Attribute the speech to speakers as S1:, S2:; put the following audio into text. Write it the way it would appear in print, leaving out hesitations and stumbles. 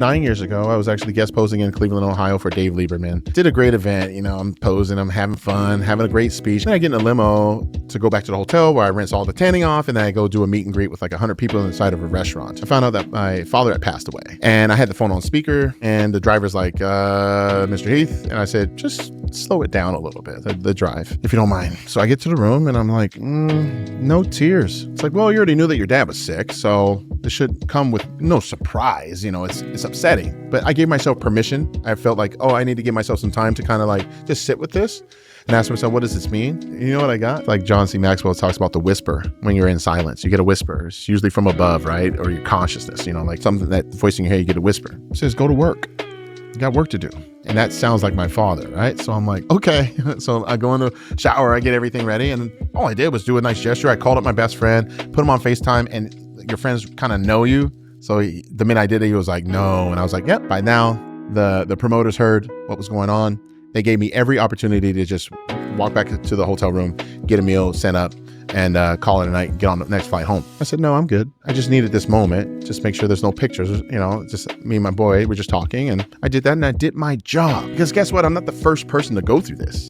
S1: 9 years ago, I was actually guest posing in Cleveland, Ohio for Dave Lieberman. Did a great event. I'm posing, I'm having fun, having a great speech. Then I get in a limo to go back to the hotel where I rinse all the tanning off, and then I go do a meet and greet with like 100 people inside of a restaurant. I found out that my father had passed away, and I had the phone on speaker, and the driver's like, Mr. Heath. And I said, just slow it down a little bit, the drive, if you don't mind. So I get to the room and I'm like, no tears. It's like, well, you already knew that your dad was sick, so this should come with no surprise. It's upsetting, but I gave myself permission. I felt like, I need to give myself some time to kind of like just sit with this and ask myself, what does this mean? You know what I got? Like John C. Maxwell talks about the whisper. When you're in silence, you get a whisper. It's usually from above, right? Or your consciousness, like something, that voice in your head, you get a whisper. It says, go to work. You got work to do. And that sounds like my father, right? So I'm like, okay. So I go in the shower, I get everything ready. And all I did was do a nice gesture. I called up my best friend, put him on FaceTime, and your friends kind of know you. So the minute I did it, he was like, no. And I was like, yep, by now the promoters heard what was going on. They gave me every opportunity to just walk back to the hotel room, get a meal sent up, and call it a night and get on the next flight home. I said, no, I'm good. I just needed this moment. Just make sure there's no pictures. Just me and my boy, we're just talking. And I did that, and I did my job. Because guess what? I'm not the first person to go through this.